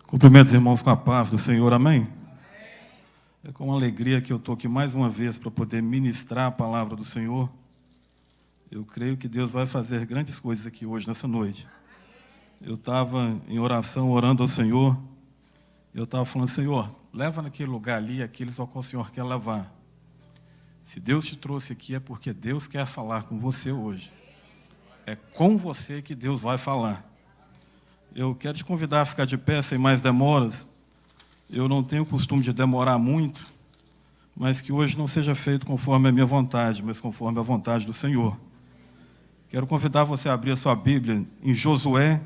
Cumprimento os irmãos com a paz do Senhor, amém? É com alegria que eu estou aqui mais uma vez para poder ministrar a palavra do Senhor. Eu creio que Deus vai fazer grandes coisas aqui hoje, nessa noite. Eu estava em oração, orando ao Senhor. Eu estava falando, Senhor, leva naquele lugar ali aqueles ao qual o Senhor quer levar. Se Deus te trouxe aqui é porque Deus quer falar com você hoje. É com você que Deus vai falar. Eu quero te convidar a ficar de pé sem mais demoras. Eu não tenho o costume de demorar muito, mas que hoje não seja feito conforme a minha vontade, mas conforme a vontade do Senhor. Quero convidar você a abrir a sua Bíblia em Josué,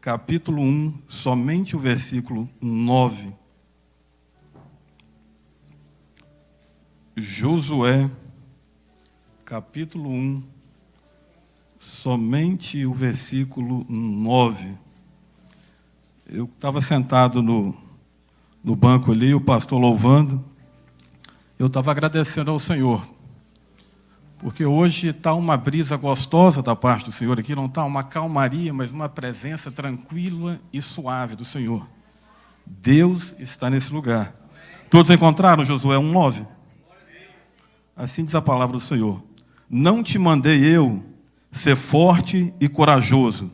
capítulo 1, somente o versículo 9. Josué, capítulo 1, somente o versículo 9. Eu estava sentado no banco ali, o pastor louvando. Eu estava agradecendo ao Senhor, porque hoje está uma brisa gostosa da parte do Senhor aqui, não está uma calmaria, mas uma presença tranquila e suave do Senhor. Deus está nesse lugar. Todos encontraram Josué 1:9? Assim diz a palavra do Senhor. Não te mandei eu ser forte e corajoso.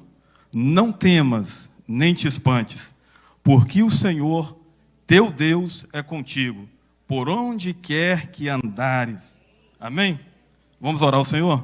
Não temas, nem te espantes, porque o Senhor, teu Deus, é contigo, por onde quer que andares. Amém? Vamos orar ao Senhor?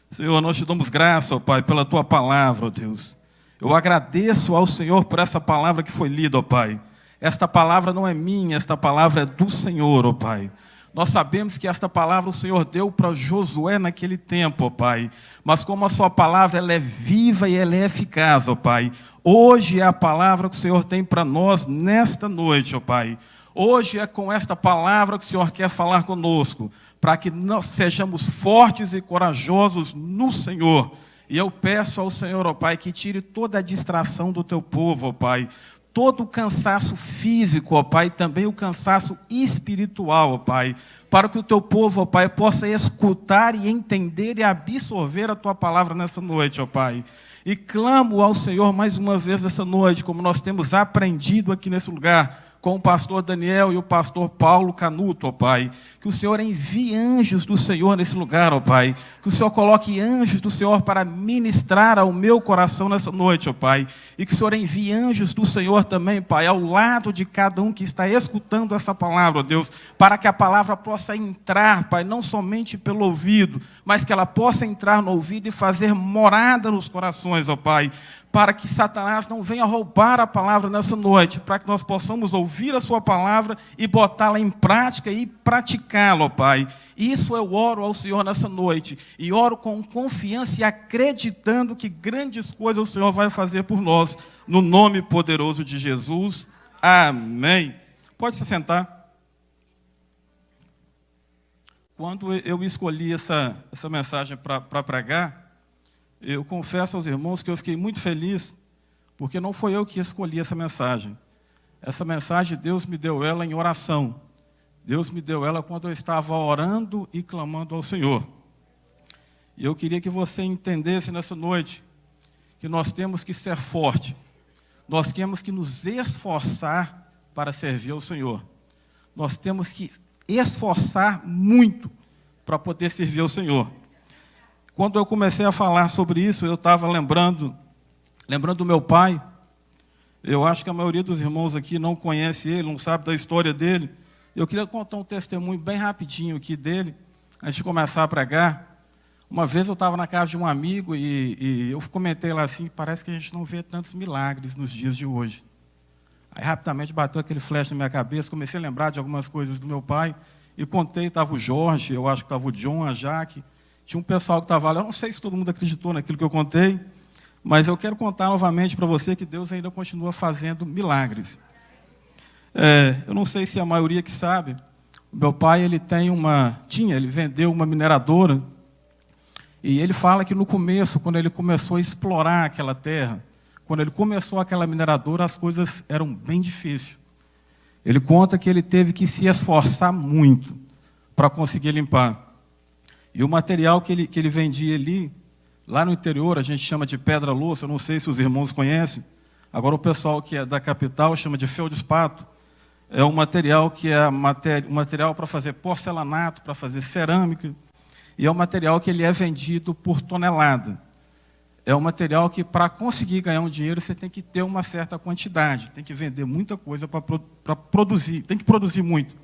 Senhor, nós te damos graça, ó Pai, pela tua palavra, ó Deus. Eu agradeço ao Senhor por essa palavra que foi lida, ó Pai. Esta palavra não é minha, esta palavra é do Senhor, ó Pai. Nós sabemos que esta palavra o Senhor deu para Josué naquele tempo, ó Pai. Mas como a sua palavra ela é viva e ela é eficaz, ó Pai. Hoje é a palavra que o Senhor tem para nós nesta noite, ó Pai. Hoje é com esta palavra que o Senhor quer falar conosco, para que nós sejamos fortes e corajosos no Senhor. E eu peço ao Senhor, ó Pai, que tire toda a distração do teu povo, ó Pai. Todo o cansaço físico, ó Pai, também o cansaço espiritual, ó Pai, para que o teu povo, ó Pai, possa escutar e entender e absorver a tua palavra nessa noite, ó Pai. E clamo ao Senhor mais uma vez essa noite, como nós temos aprendido aqui nesse lugar, com o pastor Daniel e o pastor Paulo Canuto, ó Pai, que o Senhor envie anjos do Senhor nesse lugar, ó Pai, que o Senhor coloque anjos do Senhor para ministrar ao meu coração nessa noite, ó Pai, e que o Senhor envie anjos do Senhor também, Pai, ao lado de cada um que está escutando essa palavra, ó Deus, para que a palavra possa entrar, Pai, não somente pelo ouvido, mas que ela possa entrar no ouvido e fazer morada nos corações, ó Pai, para que Satanás não venha roubar a palavra nessa noite, para que nós possamos ouvir a sua palavra e botá-la em prática e praticá-la, ó Pai. Isso eu oro ao Senhor nessa noite, e oro com confiança e acreditando que grandes coisas o Senhor vai fazer por nós, no nome poderoso de Jesus. Amém. Pode se sentar. Quando eu escolhi essa mensagem para pregar, eu confesso aos irmãos que eu fiquei muito feliz, porque não foi eu que escolhi essa mensagem. Essa mensagem, Deus me deu ela em oração. Deus me deu ela quando eu estava orando e clamando ao Senhor. E eu queria que você entendesse nessa noite que nós temos que ser fortes. Nós temos que nos esforçar para servir ao Senhor. Nós temos que esforçar muito para poder servir ao Senhor. Quando eu comecei a falar sobre isso, eu estava lembrando do meu pai. Eu acho que a maioria dos irmãos aqui não conhece ele, não sabe da história dele. Eu queria contar um testemunho bem rapidinho aqui dele, antes de começar a pregar. Uma vez eu estava na casa de um amigo e eu comentei lá assim, parece que a gente não vê tantos milagres nos dias de hoje. Aí rapidamente bateu aquele flash na minha cabeça, comecei a lembrar de algumas coisas do meu pai, e contei, estava o Jorge, eu acho que estava o John, a Jaque. Tinha um pessoal que estava lá, eu não sei se todo mundo acreditou naquilo que eu contei, mas eu quero contar novamente para você que Deus ainda continua fazendo milagres. Eu não sei se a maioria que sabe, o meu pai ele vendeu uma mineradora, e ele fala que no começo, quando ele começou a explorar aquela terra, quando ele começou aquela mineradora, as coisas eram bem difíceis. Ele conta que ele teve que se esforçar muito para conseguir limpar. E o material que ele vendia ali, lá no interior, a gente chama de pedra-louça, eu não sei se os irmãos conhecem. Agora, o pessoal que é da capital chama de feldspato. É um material que é um material para fazer porcelanato, para fazer cerâmica. E é um material que ele é vendido por tonelada. É um material que, para conseguir ganhar um dinheiro, você tem que ter uma certa quantidade. Tem que vender muita coisa para produzir. Tem que produzir muito.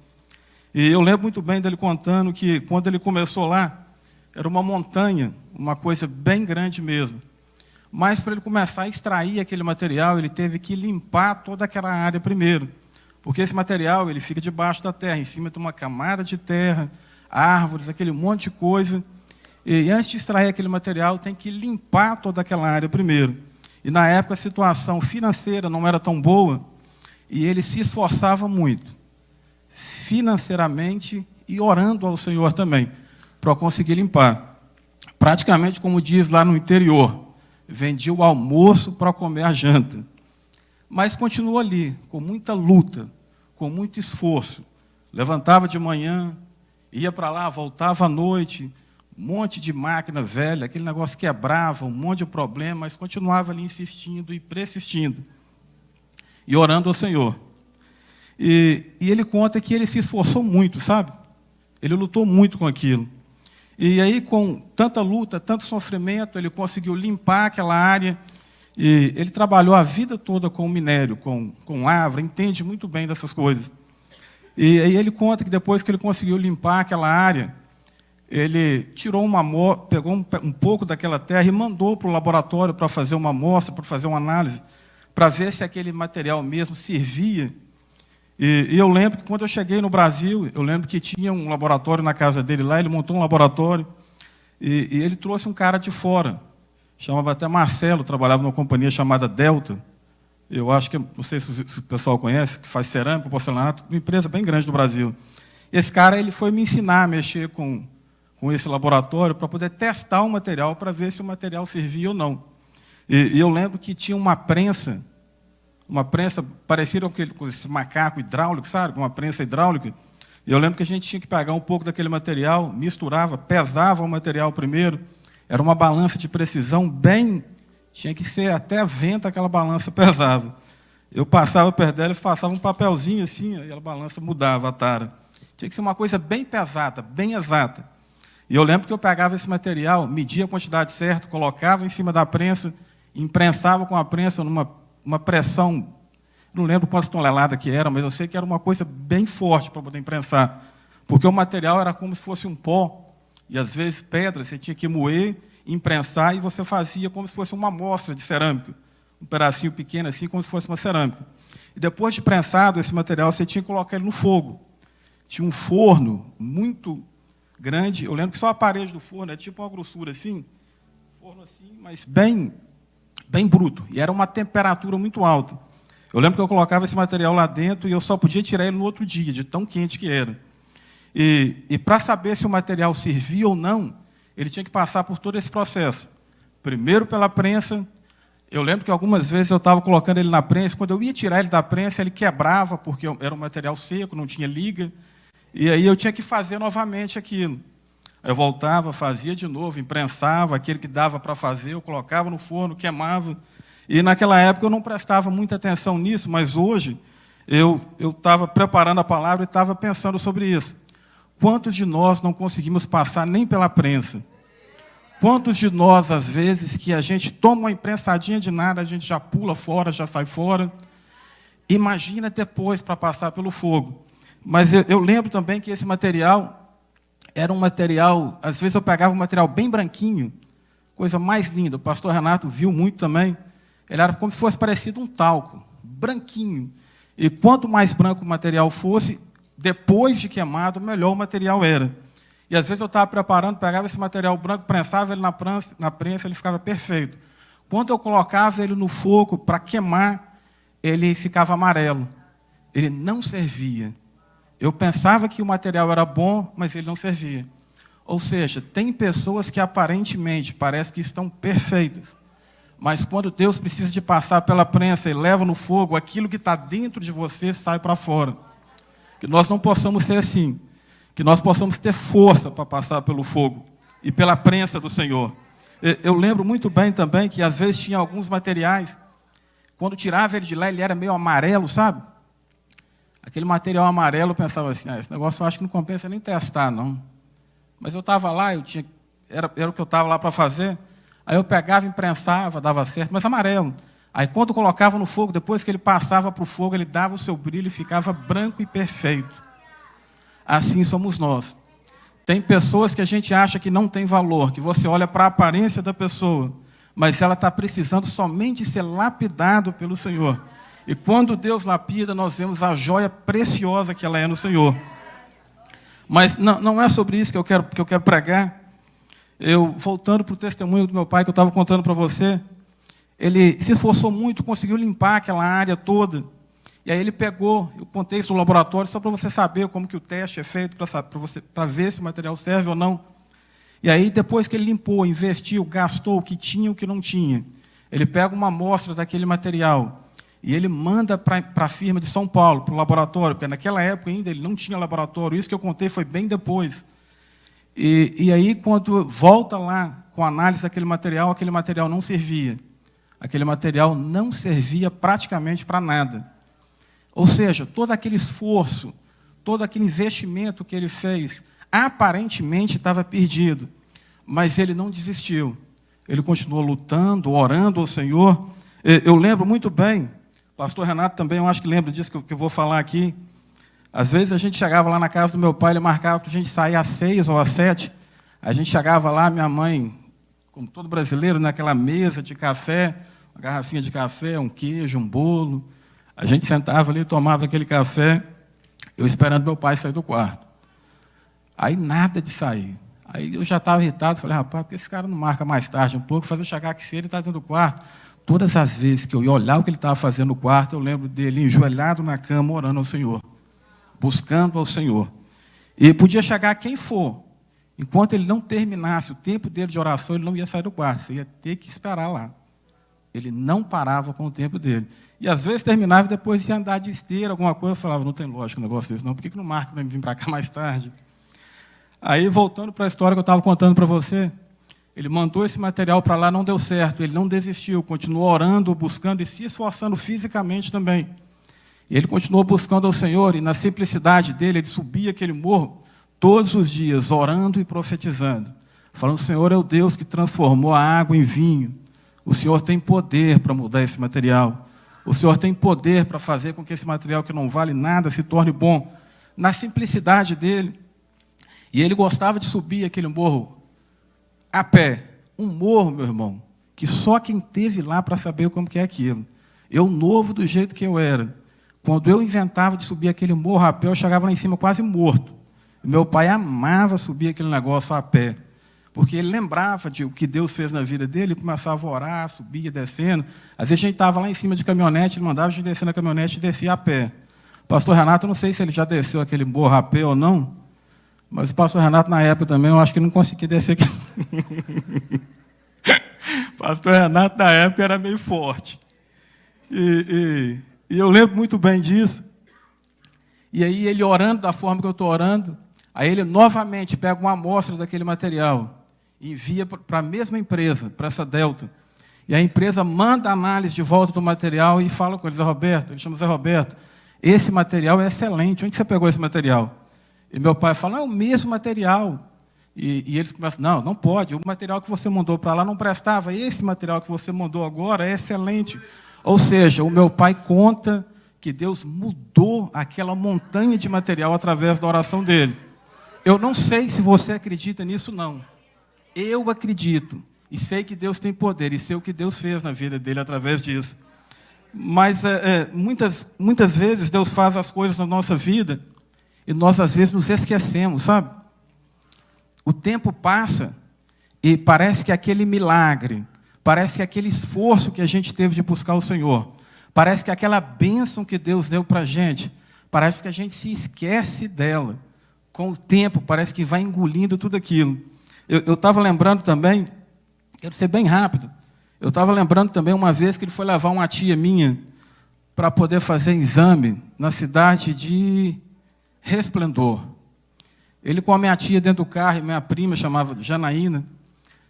E eu lembro muito bem dele contando que, quando ele começou lá, era uma montanha, uma coisa bem grande mesmo. Mas, para ele começar a extrair aquele material, ele teve que limpar toda aquela área primeiro. Porque esse material ele fica debaixo da terra, em cima de uma camada de terra, árvores, aquele monte de coisa. E antes de extrair aquele material, tem que limpar toda aquela área primeiro. E, na época, a situação financeira não era tão boa, e ele se esforçava muito, financeiramente e orando ao Senhor também, para conseguir limpar. Praticamente, como diz lá no interior, vendia o almoço para comer a janta. Mas continuou ali, com muita luta, com muito esforço. Levantava de manhã, ia para lá, voltava à noite, um monte de máquina velha, aquele negócio quebrava, um monte de problema, mas continuava ali insistindo e persistindo, e orando ao Senhor. E ele conta que ele se esforçou muito, sabe? Ele lutou muito com aquilo. E aí, com tanta luta, tanto sofrimento, ele conseguiu limpar aquela área. E ele trabalhou a vida toda com minério, com lavra, entende muito bem dessas coisas. E aí ele conta que depois que ele conseguiu limpar aquela área, ele tirou pegou um pouco daquela terra e mandou para o laboratório para fazer uma amostra, para fazer uma análise, para ver se aquele material mesmo servia. E eu lembro que, quando eu cheguei no Brasil, eu lembro que tinha um laboratório na casa dele lá, ele montou um laboratório, e ele trouxe um cara de fora, chamava até Marcelo, trabalhava numa companhia chamada Delta. Eu acho que, não sei se o pessoal conhece, que faz cerâmica, porcelanato, uma empresa bem grande no Brasil. Esse cara ele foi me ensinar a mexer com esse laboratório para poder testar o material, para ver se o material servia ou não. E eu lembro que tinha uma prensa parecida com esse macaco hidráulico, sabe? Uma prensa hidráulica. E eu lembro que a gente tinha que pegar um pouco daquele material, misturava, pesava o material primeiro. Era uma balança de precisão tinha que ser até vento aquela balança pesava. Eu passava perto dela e passava um papelzinho assim, e a balança mudava a tara. Tinha que ser uma coisa bem pesada, bem exata. E eu lembro que eu pegava esse material, media a quantidade certa, colocava em cima da prensa, imprensava com a prensa numa pressão, não lembro quantas toneladas que era, mas eu sei que era uma coisa bem forte para poder imprensar. Porque o material era como se fosse um pó, e às vezes pedra, você tinha que moer, imprensar, e você fazia como se fosse uma amostra de cerâmica. Um pedacinho pequeno assim, como se fosse uma cerâmica. E depois de prensado esse material, você tinha que colocar ele no fogo. Tinha um forno muito grande, eu lembro que só a parede do forno é tipo uma grossura assim, forno assim, mas bem bruto, e era uma temperatura muito alta. Eu lembro que eu colocava esse material lá dentro e eu só podia tirar ele no outro dia, de tão quente que era. E para saber se o material servia ou não, ele tinha que passar por todo esse processo. Primeiro pela prensa. Eu lembro que algumas vezes eu estava colocando ele na prensa, quando eu ia tirar ele da prensa, ele quebrava, porque era um material seco, não tinha liga, e aí eu tinha que fazer novamente aquilo. Eu voltava, fazia de novo, imprensava, aquele que dava para fazer, eu colocava no forno, queimava. E naquela época eu não prestava muita atenção nisso, mas hoje eu estava preparando a palavra e estava pensando sobre isso. Quantos de nós não conseguimos passar nem pela prensa? Quantos de nós, às vezes, que a gente toma uma imprensadinha de nada, a gente já pula fora, já sai fora. Imagina depois para passar pelo fogo. Mas eu lembro também que esse material era um material, às vezes eu pegava um material bem branquinho, coisa mais linda, o pastor Renato viu muito também, ele era como se fosse parecido um talco, branquinho. E quanto mais branco o material fosse, depois de queimado, melhor o material era. E às vezes eu estava preparando, pegava esse material branco, prensava ele na prensa, ele ficava perfeito. Quando eu colocava ele no fogo para queimar, ele ficava amarelo. Ele não servia. Eu pensava que o material era bom, mas ele não servia. Ou seja, tem pessoas que aparentemente parece que estão perfeitas, mas quando Deus precisa de passar pela prensa e leva no fogo, aquilo que está dentro de você sai para fora. Que nós não possamos ser assim. Que nós possamos ter força para passar pelo fogo e pela prensa do Senhor. Eu lembro muito bem também que às vezes tinha alguns materiais, quando tirava ele de lá, ele era meio amarelo, sabe? Aquele material amarelo, eu pensava assim, esse negócio eu acho que não compensa nem testar, não. Mas eu estava lá, era o que eu estava lá para fazer, aí eu pegava, imprensava, dava certo, mas amarelo. Aí quando colocava no fogo, depois que ele passava para o fogo, ele dava o seu brilho e ficava branco e perfeito. Assim somos nós. Tem pessoas que a gente acha que não tem valor, que você olha para a aparência da pessoa, mas ela está precisando somente ser lapidado pelo Senhor. E quando Deus lapida, nós vemos a joia preciosa que ela é no Senhor. Mas não é sobre isso que eu quero pregar. Voltando para o testemunho do meu pai, que eu estava contando para você, ele se esforçou muito, conseguiu limpar aquela área toda. E aí ele pegou, eu contei isso no laboratório, só para você saber como que o teste é feito, para ver se o material serve ou não. E aí, depois que ele limpou, investiu, gastou o que tinha e o que não tinha, ele pega uma amostra daquele material e ele manda para a firma de São Paulo, para o laboratório, porque naquela época ainda ele não tinha laboratório, isso que eu contei foi bem depois. E aí, quando volta lá com a análise daquele material não servia. Aquele material não servia praticamente para nada. Ou seja, todo aquele esforço, todo aquele investimento que ele fez, aparentemente estava perdido, mas ele não desistiu. Ele continuou lutando, orando ao Senhor. Eu lembro muito bem, o pastor Renato também, eu acho que lembra disso que eu vou falar aqui. Às vezes a gente chegava lá na casa do meu pai, ele marcava para a gente sair às 6 ou às 7. A gente chegava lá, minha mãe, como todo brasileiro, naquela mesa de café, uma garrafinha de café, um queijo, um bolo. A gente sentava ali, tomava aquele café, eu esperando meu pai sair do quarto. Aí nada de sair. Aí eu já estava irritado, falei, rapaz, por que esse cara não marca mais tarde um pouco, fazer eu chegar aqui cedo, ele está dentro do quarto. Todas as vezes que eu ia olhar o que ele estava fazendo no quarto, eu lembro dele enjoelhado na cama, orando ao Senhor, buscando ao Senhor. E podia chegar quem for, enquanto ele não terminasse o tempo dele de oração, ele não ia sair do quarto, você ia ter que esperar lá. Ele não parava com o tempo dele. E às vezes terminava e depois ia andar de esteira, alguma coisa, eu falava, não tem lógica um negócio desse, não, por que não marca para vir para cá mais tarde? Aí, voltando para a história que eu estava contando para você, ele mandou esse material para lá, não deu certo, ele não desistiu, continuou orando, buscando e se esforçando fisicamente também. E ele continuou buscando ao Senhor, e na simplicidade dele, ele subia aquele morro todos os dias, orando e profetizando, falando, o Senhor é o Deus que transformou a água em vinho, o Senhor tem poder para mudar esse material, o Senhor tem poder para fazer com que esse material que não vale nada se torne bom, na simplicidade dele. E ele gostava de subir aquele morro a pé. Um morro, meu irmão, que só quem esteve lá para saber como que é aquilo. Eu, novo do jeito que eu era, quando eu inventava de subir aquele morro a pé, eu chegava lá em cima quase morto. E meu pai amava subir aquele negócio a pé, porque ele lembrava de o que Deus fez na vida dele, e começava a orar, subia, descendo. Às vezes a gente estava lá em cima de caminhonete, ele mandava a gente descer na caminhonete e descia a pé. O pastor Renato, eu não sei se ele já desceu aquele morro a pé ou não, mas o pastor Renato, na época também, eu acho que não conseguia descer aqui. O pastor Renato, na época, era meio forte. E eu lembro muito bem disso. E aí, ele orando da forma que eu estou orando, aí ele novamente pega uma amostra daquele material e envia para a mesma empresa, para essa Delta. E a empresa manda a análise de volta do material e fala com ele, Zé Roberto, ele chama Zé Roberto, esse material é excelente, onde você pegou esse material? E meu pai fala, é o mesmo material. E eles começam, não pode, o material que você mandou para lá não prestava, esse material que você mandou agora é excelente. Ou seja, o meu pai conta que Deus mudou aquela montanha de material através da oração dele. Eu não sei se você acredita nisso, não. Eu acredito, e sei que Deus tem poder, e sei o que Deus fez na vida dele através disso. Mas muitas vezes Deus faz as coisas na nossa vida, e nós, às vezes, nos esquecemos, sabe? O tempo passa e parece que aquele milagre, parece que aquele esforço que a gente teve de buscar o Senhor, parece que aquela bênção que Deus deu para a gente, parece que a gente se esquece dela. Com o tempo, parece que vai engolindo tudo aquilo. Eu estava lembrando também, quero ser bem rápido, eu estava lembrando também uma vez que ele foi levar uma tia minha para poder fazer exame na cidade de Resplendor. Ele com a minha tia dentro do carro, e minha prima, chamava Janaína,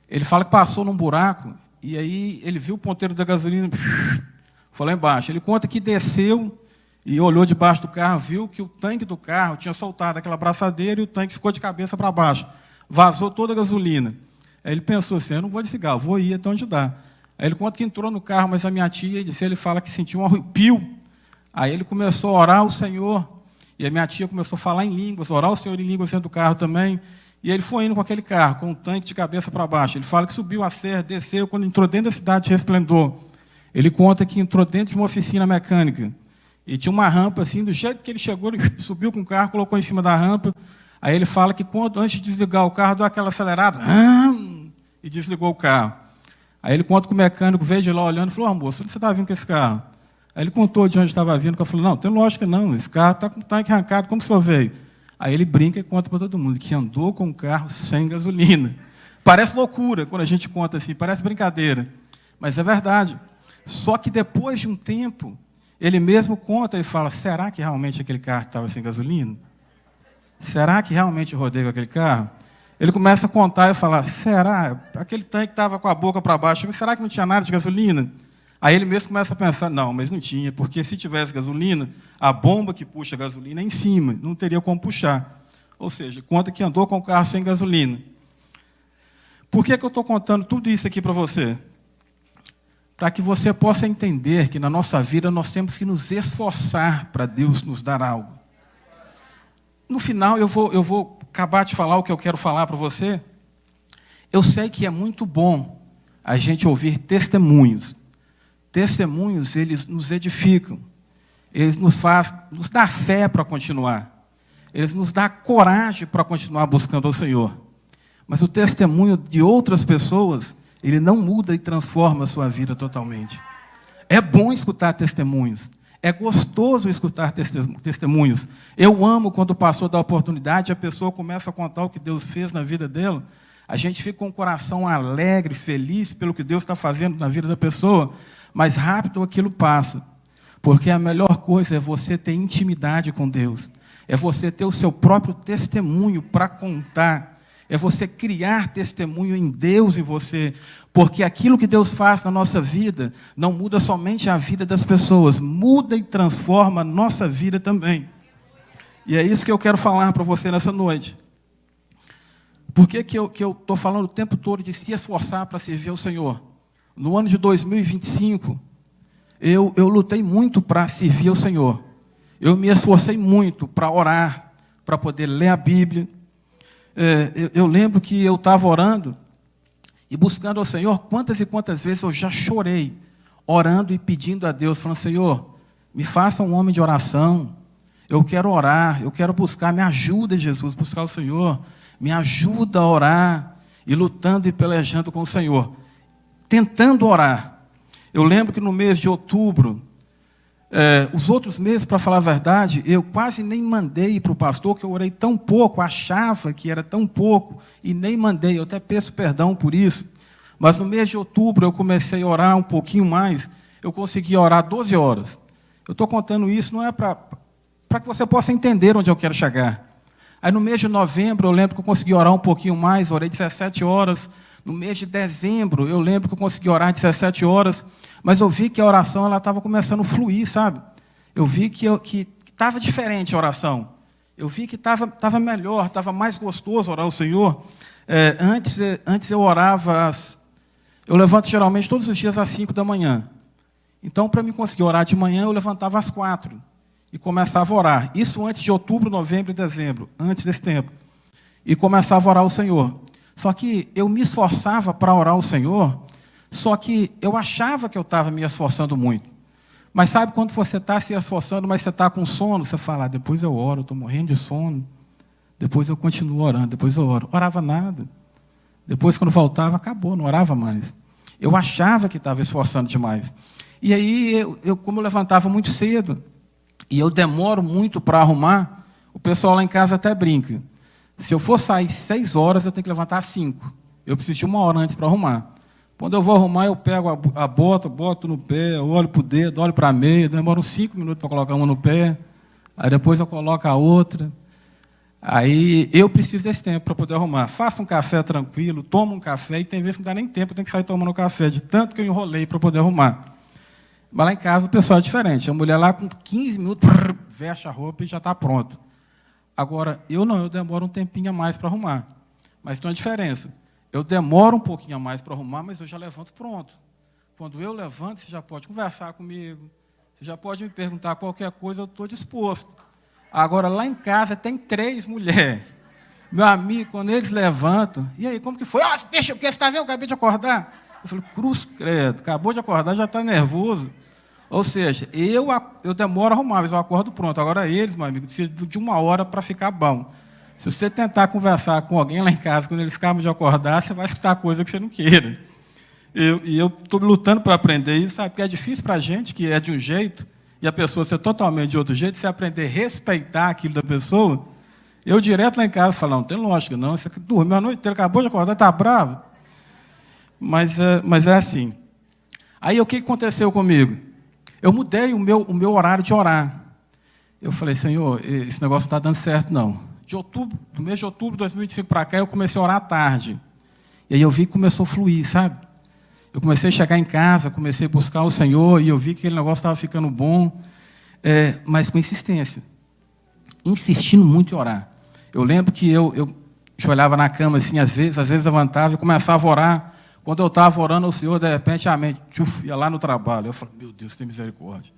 ele fala que passou num buraco, e aí ele viu o ponteiro da gasolina, Foi lá embaixo. Ele conta que desceu e olhou debaixo do carro, viu que o tanque do carro tinha soltado aquela braçadeira e o tanque ficou de cabeça para baixo. Vazou toda a gasolina. Aí ele pensou assim, eu não vou desligar, eu vou ir até onde dá. Aí ele conta que entrou no carro, mas a minha tia disse, ele fala que sentiu um arrepio. Aí ele começou a orar ao Senhor, e a minha tia começou a falar em línguas, orar ao Senhor em línguas dentro do carro também. E ele foi indo com aquele carro, com um tanque de cabeça para baixo. Ele fala que subiu a serra, desceu, quando entrou dentro da cidade de Resplendor. Ele conta que entrou dentro de uma oficina mecânica. E tinha uma rampa, assim, do jeito que ele chegou, ele subiu com o carro, colocou em cima da rampa. Aí ele fala que, antes de desligar o carro, deu aquela acelerada, e desligou o carro. Aí ele conta que o mecânico veio de lá olhando e falou, moço, onde você está vindo com esse carro? Aí ele contou de onde estava vindo, que eu falei, não, tem lógica não, esse carro está com o tanque arrancado, como que o senhor veio? Aí ele brinca e conta para todo mundo que andou com um carro sem gasolina. Parece loucura quando a gente conta assim, parece brincadeira, mas é verdade. Só que depois de um tempo, ele mesmo conta e fala, será que realmente aquele carro estava sem gasolina? Será que realmente eu rodei com aquele carro? Ele começa a contar e falar, será? Aquele tanque estava com a boca para baixo, será que não tinha nada de gasolina? Aí ele mesmo começa a pensar, não, mas não tinha, porque se tivesse gasolina, a bomba que puxa a gasolina é em cima, não teria como puxar. Ou seja, conta que andou com o carro sem gasolina. Por que eu estou contando tudo isso aqui para você? Para que você possa entender que na nossa vida nós temos que nos esforçar para Deus nos dar algo. No final, eu vou acabar de falar o que eu quero falar para você. Eu sei que é muito bom a gente ouvir testemunhos. Testemunhos, eles nos edificam. Eles nos dá fé para continuar. Eles nos dá coragem para continuar buscando ao Senhor. Mas o testemunho de outras pessoas, ele não muda e transforma a sua vida totalmente. É bom escutar testemunhos. É gostoso escutar testemunhos. Eu amo quando o pastor dá a oportunidade, a pessoa começa a contar o que Deus fez na vida dela. A gente fica com o coração alegre, feliz pelo que Deus está fazendo na vida da pessoa, mas rápido aquilo passa. Porque a melhor coisa é você ter intimidade com Deus. É você ter o seu próprio testemunho para contar. É você criar testemunho em Deus em você. Porque aquilo que Deus faz na nossa vida não muda somente a vida das pessoas, muda e transforma a nossa vida também. E é isso que eu quero falar para você nessa noite. Por que eu estou falando o tempo todo de se esforçar para servir ao Senhor? No ano de 2025, eu lutei muito para servir ao Senhor. Eu me esforcei muito para orar, para poder ler a Bíblia. Eu lembro que eu estava orando e buscando ao Senhor, quantas e quantas vezes eu já chorei, orando e pedindo a Deus, falando, Senhor, me faça um homem de oração, eu quero orar, eu quero buscar, me ajuda, Jesus, buscar o Senhor, me ajuda a orar, e lutando e pelejando com o Senhor, tentando orar. Eu lembro que no mês de outubro, os outros meses, para falar a verdade, eu quase nem mandei para o pastor, que eu orei tão pouco, achava que era tão pouco, e nem mandei, eu até peço perdão por isso. Mas no mês de outubro eu comecei a orar um pouquinho mais, eu consegui orar 12 horas. Eu estou contando isso, não é para que você possa entender onde eu quero chegar. Aí no mês de novembro eu lembro que eu consegui orar um pouquinho mais, orei 17 horas. No mês de dezembro eu lembro que eu consegui orar 17 horas, mas eu vi que a oração estava começando a fluir, sabe? Eu vi que estava diferente a oração. Eu vi que estava melhor, estava mais gostoso orar ao Senhor. Antes eu orava, eu levanto geralmente todos os dias às 5 da manhã. Então, para me conseguir orar de manhã, eu levantava às 4 e começava a orar. Isso antes de outubro, novembro e dezembro, antes desse tempo. E começava a orar ao Senhor. Só que eu me esforçava para orar ao Senhor, só que eu achava que eu estava me esforçando muito. Mas sabe quando você está se esforçando, mas você está com sono, você fala, depois eu oro, eu estou morrendo de sono, depois eu continuo orando, depois eu oro. Orava nada. Depois, quando voltava, acabou, não orava mais. Eu achava que estava esforçando demais. E aí, como eu levantava muito cedo, e eu demoro muito para arrumar, o pessoal lá em casa até brinca. Se eu for sair 6 horas, eu tenho que levantar às 5. Eu preciso de 1 hora antes para arrumar. Quando eu vou arrumar, eu pego a bota, boto no pé, eu olho para o dedo, olho para a meia, demora uns 5 minutos para colocar uma no pé, aí depois eu coloco a outra. Aí eu preciso desse tempo para poder arrumar. Faço um café tranquilo, tomo um café, e tem vezes que não dá nem tempo, eu tenho que sair tomando café, de tanto que eu enrolei para poder arrumar. Mas lá em casa o pessoal é diferente. A mulher lá com 15 minutos, veste a roupa e já está pronto. Agora, eu não, eu demoro um tempinho a mais para arrumar. Mas tem uma diferença. Eu demoro um pouquinho a mais para arrumar, mas eu já levanto pronto. Quando eu levanto, você já pode conversar comigo, você já pode me perguntar qualquer coisa, eu estou disposto. Agora, lá em casa, tem 3 mulheres. Meu amigo, quando eles levantam, e aí, como que foi? Oh, deixa o quê? Você está vendo? Eu acabei de acordar. Eu falei, cruz credo, acabou de acordar, já está nervoso. Ou seja, eu demoro a arrumar, mas eu acordo pronto. Agora eles, meu amigo, precisam de 1 hora para ficar bom. Se você tentar conversar com alguém lá em casa, quando eles acabam de acordar, você vai escutar coisa que você não queira. E eu estou lutando para aprender isso, sabe? Porque é difícil para a gente, que é de um jeito, e a pessoa ser totalmente de outro jeito, você aprender a respeitar aquilo da pessoa. Eu direto lá em casa falo, não tem lógica, não. Você dormiu a noite inteira, acabou de acordar, está bravo. Mas é assim. Aí o que aconteceu comigo? Eu mudei o meu horário de orar. Eu falei, Senhor, esse negócio não está dando certo, não. Do mês de outubro de 2025 para cá, eu comecei a orar à tarde. E aí eu vi que começou a fluir, sabe? Eu comecei a chegar em casa, comecei a buscar o Senhor, e eu vi que aquele negócio estava ficando bom, mas com insistência. Insistindo muito em orar. Eu lembro que eu olhava na cama assim, às vezes levantava e começava a orar. Quando eu estava orando ao Senhor, de repente a mente ia lá no trabalho. Eu falei, meu Deus, tem misericórdia.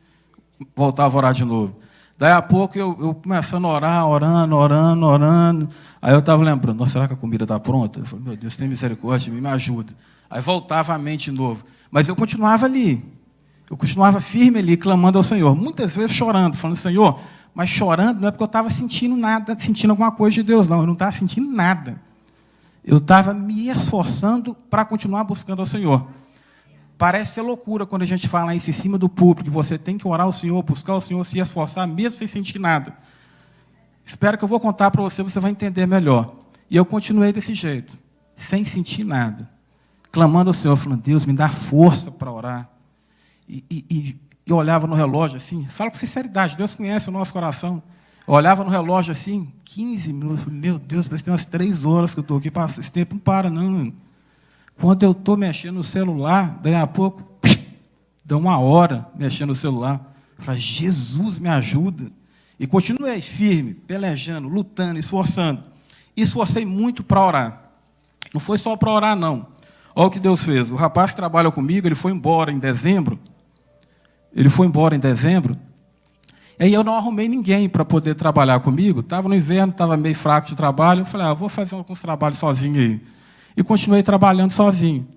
Voltava a orar de novo. Daí a pouco eu começando a orar, orando. Aí eu estava lembrando, nossa, será que a comida está pronta? Eu falei, meu Deus, tem misericórdia, me ajuda. Aí voltava a mente de novo. Mas eu continuava ali. Eu continuava firme ali, clamando ao Senhor. Muitas vezes chorando, falando, Senhor, mas chorando não é porque eu estava sentindo nada, sentindo alguma coisa de Deus, não. Eu não estava sentindo nada. Eu estava me esforçando para continuar buscando ao Senhor. Parece ser loucura quando a gente fala isso em cima do púlpito, que você tem que orar ao Senhor, buscar o Senhor, se esforçar, mesmo sem sentir nada. Espero que eu vou contar para você, você vai entender melhor. E eu continuei desse jeito, sem sentir nada. Clamando ao Senhor, falando, Deus, me dá força para orar. E eu olhava no relógio assim, falo com sinceridade, Deus conhece o nosso coração. Eu olhava no relógio assim, 15 minutos, falei, meu Deus, parece que tem umas 3 horas que eu estou aqui, esse tempo não para, não. Quando eu estou mexendo no celular, daí a pouco, dá 1 hora mexendo no celular. Eu falei, Jesus, me ajuda. E continuei firme, pelejando, lutando, esforçando. E esforcei muito para orar. Não foi só para orar, não. Olha o que Deus fez. O rapaz que trabalha comigo, ele foi embora em dezembro. E aí eu não arrumei ninguém para poder trabalhar comigo. Estava no inverno, estava meio fraco de trabalho. Eu falei, vou fazer alguns trabalhos sozinho aí. E continuei trabalhando sozinho.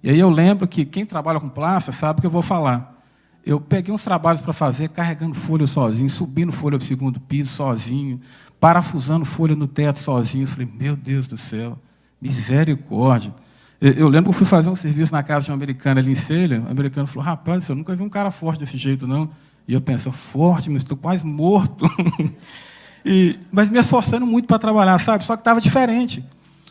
E aí eu lembro que quem trabalha com plástica sabe o que eu vou falar. Eu peguei uns trabalhos para fazer, carregando folha sozinho, subindo folha para o 2º piso sozinho, parafusando folha no teto sozinho. Eu falei, meu Deus do céu, misericórdia. Eu lembro que eu fui fazer um serviço na casa de um americano ali em Selha. O americano falou, rapaz, eu nunca vi um cara forte desse jeito, não. E eu pensei, forte, mas estou quase morto. Mas me esforçando muito para trabalhar, sabe? Só que estava diferente.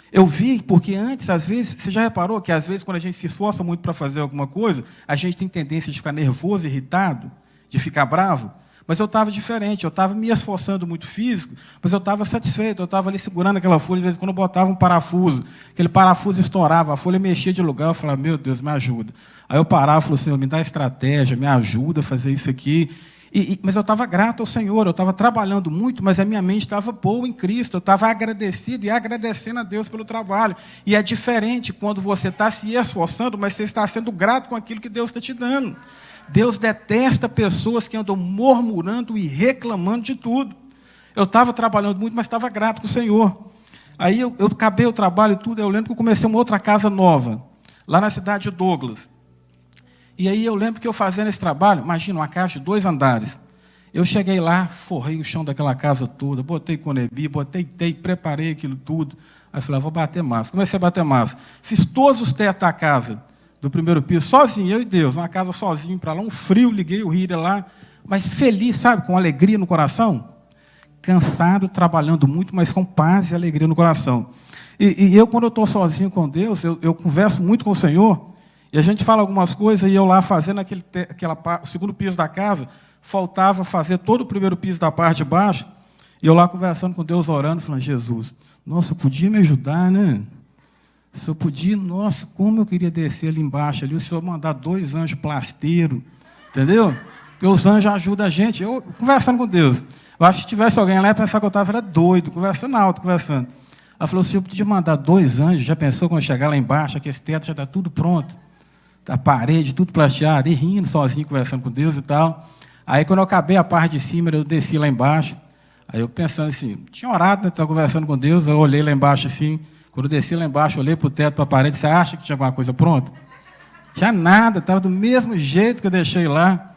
Eu vi, porque antes, às vezes, você já reparou que, às vezes, quando a gente se esforça muito para fazer alguma coisa, a gente tem tendência de ficar nervoso, irritado, de ficar bravo. Mas eu estava diferente, eu estava me esforçando muito físico, mas eu estava satisfeito, eu estava ali segurando aquela folha, de vez em quando eu botava um parafuso, aquele parafuso estourava, a folha mexia de lugar, eu falava, meu Deus, me ajuda. Aí eu parava e falava, Senhor, me dá estratégia, me ajuda a fazer isso aqui. Mas eu estava grato ao Senhor, eu estava trabalhando muito, mas a minha mente estava boa em Cristo, eu estava agradecido e agradecendo a Deus pelo trabalho. E é diferente quando você está se esforçando, mas você está sendo grato com aquilo que Deus está te dando. Deus detesta pessoas que andam murmurando e reclamando de tudo. Eu estava trabalhando muito, mas estava grato com o Senhor. Aí eu acabei o trabalho e tudo, eu lembro que eu comecei uma outra casa nova, lá na cidade de Douglas. E aí eu lembro que eu fazendo esse trabalho, imagina, uma casa de 2 andares. Eu cheguei lá, forrei o chão daquela casa toda, botei conebi, botei teio, preparei aquilo tudo. Aí falei, vou bater massa. Comecei a bater massa. Fiz todos os tetos da casa, do 1º piso, sozinho, eu e Deus, uma casa sozinho para lá, um frio, liguei o heater lá, mas feliz, sabe, com alegria no coração. Cansado, trabalhando muito, mas com paz e alegria no coração. E eu, quando eu estou sozinho com Deus, eu converso muito com o Senhor, e a gente fala algumas coisas, e eu lá fazendo o 2º piso da casa, faltava fazer todo o 1º piso da parte de baixo, e eu lá conversando com Deus, orando, falando, Jesus, nossa, podia me ajudar, né? O Senhor podia, nossa, como eu queria descer ali embaixo, ali, o Senhor mandar 2 anjos plasteiros, Entendeu? Porque os anjos ajudam a gente. Eu, conversando com Deus, eu acho que se tivesse alguém lá, ia pensar que eu estava doido, conversando alto, conversando. Ela falou, Senhor, eu podia mandar 2 anjos, já pensou quando chegar lá embaixo, que esse teto já está tudo pronto, a parede, tudo plateado, e rindo sozinho, conversando com Deus e tal. Aí, quando eu acabei a parte de cima, eu desci lá embaixo, aí eu pensando assim, tinha orado, né, estava conversando com Deus, eu olhei lá embaixo assim, quando eu desci lá embaixo, olhei para o teto, para a parede, você acha que tinha alguma coisa pronta? Tinha nada, estava do mesmo jeito que eu deixei lá.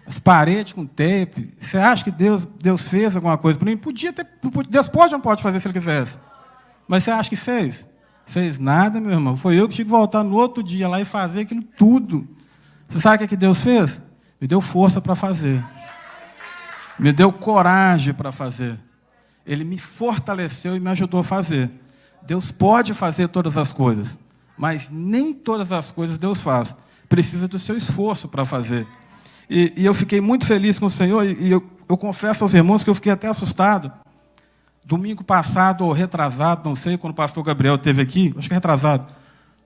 As paredes com tape. Você acha que Deus fez alguma coisa para mim? Podia ter, Deus pode ou não pode fazer se Ele quisesse? Mas você acha que fez? Fez nada, meu irmão. Foi eu que tive que voltar no outro dia lá e fazer aquilo tudo. Você sabe o que Deus fez? Me deu força para fazer. Me deu coragem para fazer. Ele me fortaleceu e me ajudou a fazer. Deus pode fazer todas as coisas, mas nem todas as coisas Deus faz. Precisa do seu esforço para fazer. E eu fiquei muito feliz com o Senhor, e eu confesso aos irmãos que eu fiquei até assustado. Domingo passado, ou retrasado, não sei, quando o pastor Gabriel esteve aqui, acho que é retrasado,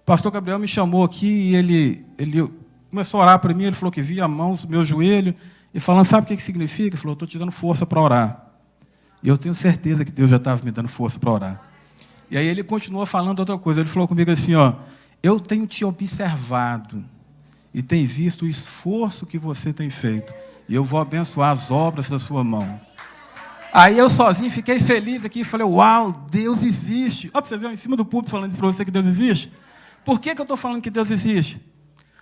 o pastor Gabriel me chamou aqui e ele começou a orar para mim, ele falou que via a mão no meu joelho, e falando, sabe o que significa? Ele falou, estou te dando força para orar. E eu tenho certeza que Deus já estava me dando força para orar. E aí ele continuou falando outra coisa, ele falou comigo assim, ó, eu tenho te observado, e tem visto o esforço que você tem feito. E eu vou abençoar as obras da sua mão. Aí eu sozinho fiquei feliz aqui e falei, uau, Deus existe. Ó, você viu em cima do púlpito falando isso para você que Deus existe? Por que eu estou falando que Deus existe?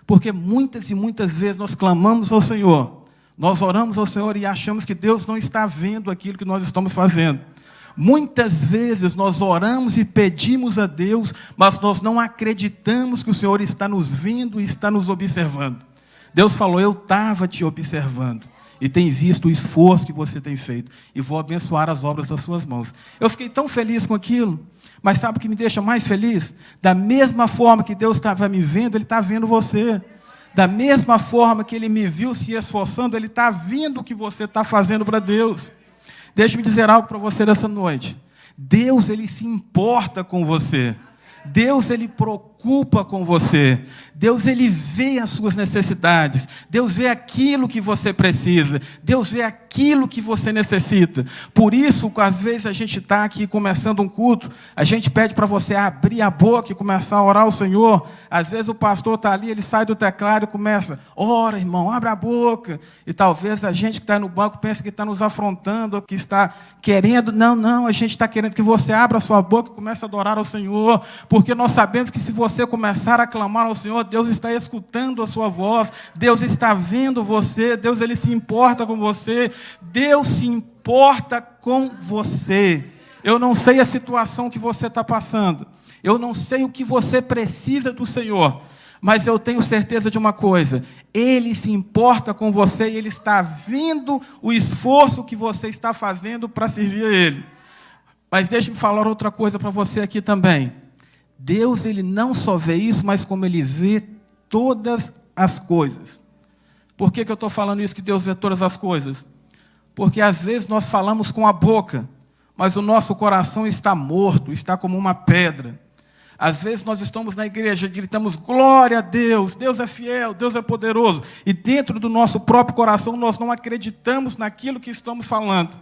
Porque muitas e muitas vezes nós clamamos ao Senhor. Nós oramos ao Senhor e achamos que Deus não está vendo aquilo que nós estamos fazendo. Muitas vezes nós oramos e pedimos a Deus, mas nós não acreditamos que o Senhor está nos vendo e está nos observando. Deus falou, eu estava te observando e tenho visto o esforço que você tem feito e vou abençoar as obras das suas mãos. Eu fiquei tão feliz com aquilo, mas sabe o que me deixa mais feliz? Da mesma forma que Deus estava me vendo, Ele está vendo você. Da mesma forma que Ele me viu se esforçando, Ele está vendo o que você está fazendo para Deus. Deixa-me dizer algo para você nessa noite. Deus, Ele se importa com você. Deus, Ele preocupa com você. Deus, Ele vê as suas necessidades. Deus vê aquilo que você precisa. Deus vê aquilo que você necessita. Por isso, às vezes a gente está aqui começando um culto, a gente pede para você abrir a boca e começar a orar ao Senhor. Às vezes o pastor está ali, ele sai do teclado e começa, ora, irmão, abre a boca. E talvez a gente que está no banco pense que está nos afrontando, que está querendo. Não, a gente está querendo que você abra a sua boca e comece a adorar ao Senhor. Porque nós sabemos que se você começar a clamar ao Senhor, Deus está escutando a sua voz, Deus está vendo você, Deus, Ele se importa com você, Deus se importa com você. Eu não sei a situação que você está passando, eu não sei o que você precisa do Senhor, mas eu tenho certeza de uma coisa, Ele se importa com você e Ele está vendo o esforço que você está fazendo para servir a Ele. Mas deixe-me falar outra coisa para você aqui também. Deus, Ele não só vê isso, mas como Ele vê todas as coisas. Por que eu estou falando isso, que Deus vê todas as coisas? Porque às vezes nós falamos com a boca, mas o nosso coração está morto, está como uma pedra. Às vezes nós estamos na igreja, gritamos, glória a Deus, Deus é fiel, Deus é poderoso. E dentro do nosso próprio coração nós não acreditamos naquilo que estamos falando.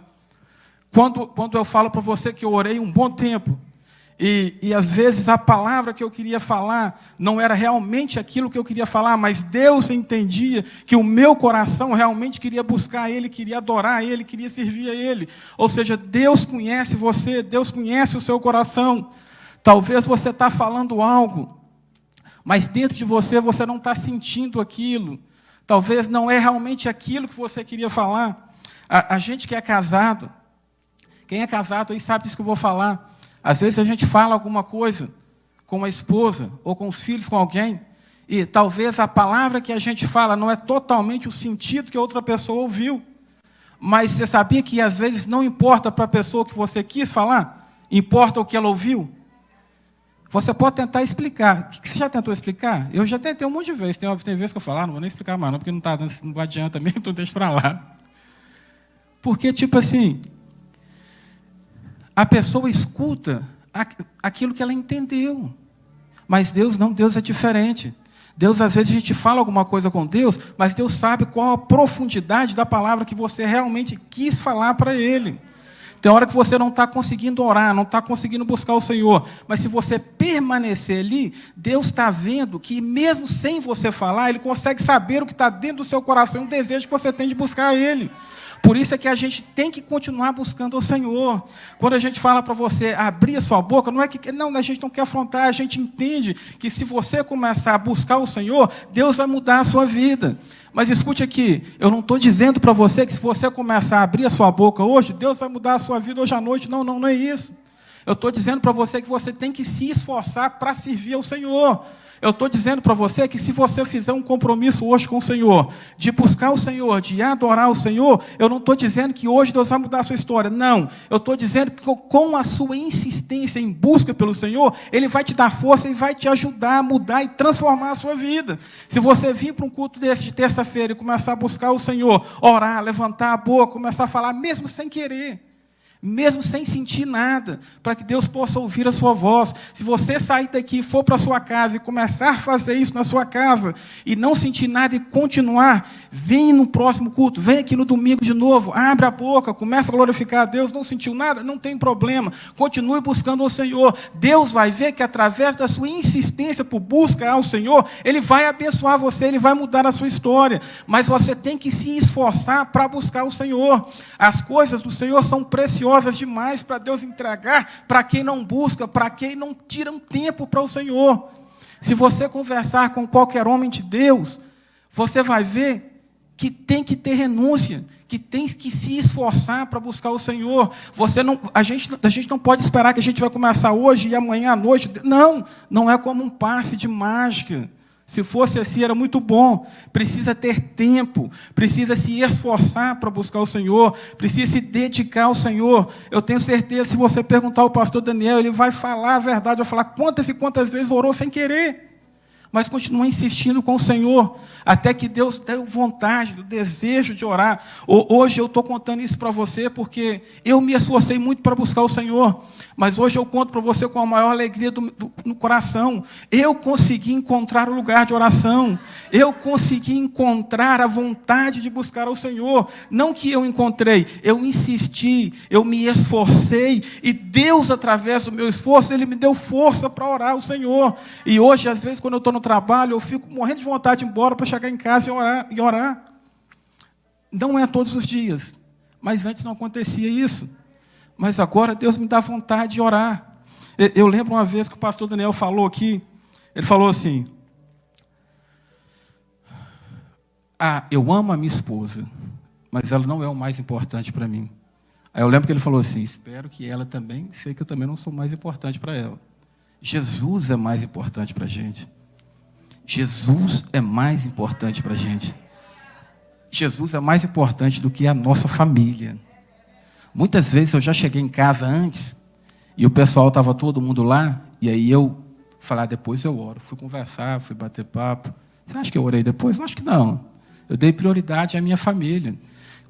Quando eu falo para você que eu orei um bom tempo, e às vezes a palavra que eu queria falar não era realmente aquilo que eu queria falar, mas Deus entendia que o meu coração realmente queria buscar Ele, queria adorar Ele, queria servir a Ele. Ou seja, Deus conhece você, Deus conhece o seu coração. Talvez você está falando algo, mas dentro de você não está sentindo aquilo. Talvez não é realmente aquilo que você queria falar. A gente que é casado, quem é casado aí sabe disso que eu vou falar. Às vezes a gente fala alguma coisa com a esposa, ou com os filhos, com alguém, e talvez a palavra que a gente fala não é totalmente o sentido que a outra pessoa ouviu. Mas você sabia que às vezes não importa para a pessoa o que você quis falar, importa o que ela ouviu? Você pode tentar explicar. Você já tentou explicar? Eu já tentei um monte de vezes. Tem vezes que eu falo, não vou nem explicar mais, não, porque não adianta mesmo, então deixa para lá. Porque, tipo assim, a pessoa escuta aquilo que ela entendeu. Mas Deus não, Deus é diferente. Deus, às vezes, a gente fala alguma coisa com Deus, mas Deus sabe qual a profundidade da palavra que você realmente quis falar para Ele. Tem hora que você não está conseguindo orar, não está conseguindo buscar o Senhor, mas se você permanecer ali, Deus está vendo que mesmo sem você falar, Ele consegue saber o que está dentro do seu coração, o desejo que você tem de buscar Ele. Por isso é que a gente tem que continuar buscando o Senhor. Quando a gente fala para você abrir a sua boca, não é que não, a gente não quer afrontar, a gente entende que se você começar a buscar o Senhor, Deus vai mudar a sua vida. Mas escute aqui, eu não estou dizendo para você que se você começar a abrir a sua boca hoje, Deus vai mudar a sua vida hoje à noite. Não, não é isso. Eu estou dizendo para você que você tem que se esforçar para servir ao Senhor. Eu estou dizendo para você que se você fizer um compromisso hoje com o Senhor, de buscar o Senhor, de adorar o Senhor, eu não estou dizendo que hoje Deus vai mudar a sua história. Não, eu estou dizendo que com a sua insistência em busca pelo Senhor, Ele vai te dar força e vai te ajudar a mudar e transformar a sua vida. Se você vir para um culto desse de terça-feira e começar a buscar o Senhor, orar, levantar a boca, começar a falar, mesmo sem querer, mesmo sem sentir nada, para que Deus possa ouvir a sua voz. Se você sair daqui, for para a sua casa e começar a fazer isso na sua casa, e não sentir nada e continuar, vem no próximo culto, vem aqui no domingo de novo, abre a boca, começa a glorificar a Deus, não sentiu nada, não tem problema, continue buscando o Senhor. Deus vai ver que através da sua insistência por busca ao Senhor, Ele vai abençoar você, Ele vai mudar a sua história, mas você tem que se esforçar para buscar o Senhor. As coisas do Senhor são preciosas demais para Deus entregar para quem não busca, para quem não tira um tempo para o Senhor. Se você conversar com qualquer homem de Deus, você vai ver que tem que ter renúncia, que tem que se esforçar para buscar o Senhor. A gente não pode esperar que a gente vai começar hoje e amanhã à noite. Não é como um passe de mágica. Se fosse assim, era muito bom. Precisa ter tempo, precisa se esforçar para buscar o Senhor, precisa se dedicar ao Senhor. Eu tenho certeza, se você perguntar ao pastor Daniel, ele vai falar a verdade, vai falar quantas e quantas vezes orou sem querer, mas continua insistindo com o Senhor, até que Deus deu vontade, o desejo de orar. Hoje eu estou contando isso para você, porque eu me esforcei muito para buscar o Senhor, mas hoje eu conto para você com a maior alegria no coração. Eu consegui encontrar o lugar de oração, eu consegui encontrar a vontade de buscar ao Senhor. Não que eu encontrei, eu insisti, eu me esforcei, e Deus, através do meu esforço, Ele me deu força para orar ao Senhor. E hoje, às vezes, quando eu estou no trabalho, eu fico morrendo de vontade de ir embora para chegar em casa e orar. Não é todos os dias, mas antes não acontecia isso. Mas agora Deus me dá vontade de orar. Eu lembro uma vez que o pastor Daniel falou aqui, ele falou assim: eu amo a minha esposa, mas ela não é o mais importante para mim. Aí eu lembro que ele falou assim: espero que ela também, sei que eu também não sou mais importante para ela. Jesus é mais importante para a gente. Jesus é mais importante para a gente. Jesus é mais importante do que a nossa família. Muitas vezes eu já cheguei em casa antes, e o pessoal estava todo mundo lá, e aí eu falei, depois eu oro. Fui conversar, fui bater papo. Você acha que eu orei depois? Não, acho que não. Eu dei prioridade à minha família.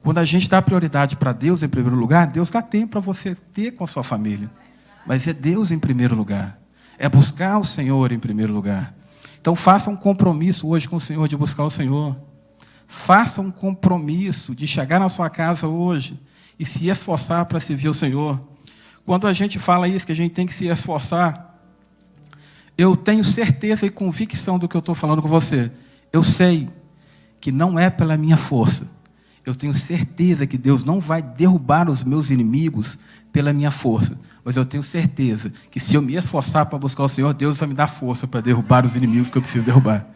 Quando a gente dá prioridade para Deus em primeiro lugar, Deus dá tempo para você ter com a sua família. Mas é Deus em primeiro lugar. É buscar o Senhor em primeiro lugar. Então, faça um compromisso hoje com o Senhor de buscar o Senhor. Faça um compromisso de chegar na sua casa hoje e se esforçar para servir o Senhor. Quando a gente fala isso, que a gente tem que se esforçar, eu tenho certeza e convicção do que eu estou falando com você. Eu sei que não é pela minha força. Eu tenho certeza que Deus não vai derrubar os meus inimigos pela minha força. Mas eu tenho certeza que se eu me esforçar para buscar o Senhor, Deus vai me dar força para derrubar os inimigos que eu preciso derrubar.